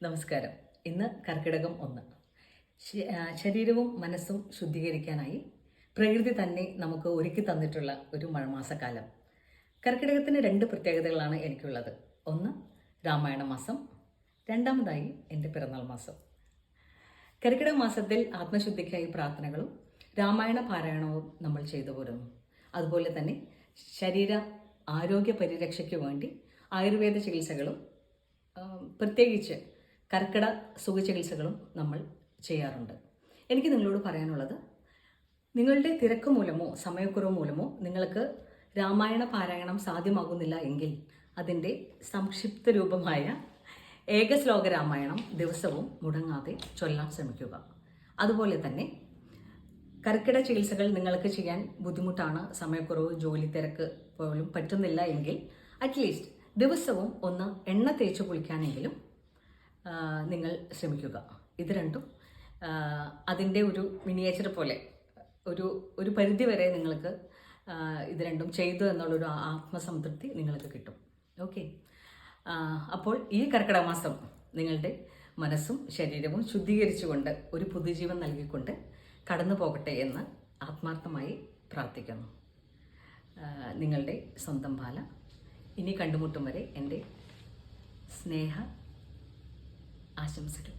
നമസ്കാരം. ഇന്ന് കർക്കിടകം 1. ശരീരവും മനസ്സും ശുദ്ധീകരിക്കാനായി പ്രകൃതി തന്നെ നമുക്ക് ഒരുക്കി തന്നിട്ടുള്ള ഒരു മഴമാസക്കാലം. കർക്കിടകത്തിന് 2 പ്രത്യേകതകളാണ് എനിക്കുള്ളത്. ഒന്ന്, രാമായണ മാസം. രണ്ടാമതായി എൻ്റെ പിറന്നാൾ മാസം. കർക്കിടക മാസത്തിൽ ആത്മശുദ്ധിക്കായി പ്രാർത്ഥനകളും രാമായണ പാരായണവും നമ്മൾ ചെയ്തു പോരുന്നു. അതുപോലെ തന്നെ ശരീര ആരോഗ്യ പരിരക്ഷയ്ക്ക് വേണ്ടി ആയുർവേദ ചികിത്സകളും പ്രത്യേകിച്ച് കർക്കിടക സുഖചികിത്സകളും നമ്മൾ ചെയ്യാറുണ്ട്. എനിക്ക് നിങ്ങളോട് പറയാനുള്ളത്, നിങ്ങളുടെ തിരക്ക് മൂലമോ സമയക്കുറവ് മൂലമോ നിങ്ങൾക്ക് രാമായണ പാരായണം സാധ്യമാകുന്നില്ല എങ്കിൽ അതിൻ്റെ സംക്ഷിപ്ത രൂപമായ ഏകശ്ലോക രാമായണം ദിവസവും മുടങ്ങാതെ ചൊല്ലാൻ ശ്രമിക്കുക. അതുപോലെ തന്നെ കർക്കിടക ചികിത്സകൾ നിങ്ങൾക്ക് ചെയ്യാൻ ബുദ്ധിമുട്ടാണ്, സമയക്കുറവ്, ജോലി തിരക്ക് പോലും പറ്റുന്നില്ല എങ്കിൽ അറ്റ്ലീസ്റ്റ് ദിവസവും ഒന്ന് എണ്ണ തേച്ച് കുളിക്കാനെങ്കിലും നിങ്ങൾ ശ്രമിക്കുക. ഇത് രണ്ടും അതിൻ്റെ ഒരു മിനിയേച്ചർ പോലെ ഒരു പരിധി വരെ നിങ്ങൾക്ക് ഇത് രണ്ടും ചെയ്തു എന്നുള്ളൊരു ആത്മസംതൃപ്തി നിങ്ങൾക്ക് കിട്ടും. ഓക്കെ, അപ്പോൾ ഈ കർക്കിടക മാസം നിങ്ങളുടെ മനസ്സും ശരീരവും ശുദ്ധീകരിച്ചുകൊണ്ട് ഒരു പുതുജീവൻ നൽകിക്കൊണ്ട് കടന്നു പോകട്ടെ എന്ന് ആത്മാർത്ഥമായി പ്രാർത്ഥിക്കുന്നു. നിങ്ങളുടെ സ്വന്തം ബാല. ഇനി കണ്ടുമുട്ടും വരെ എൻ്റെ സ്നേഹ ആശംസകൾ.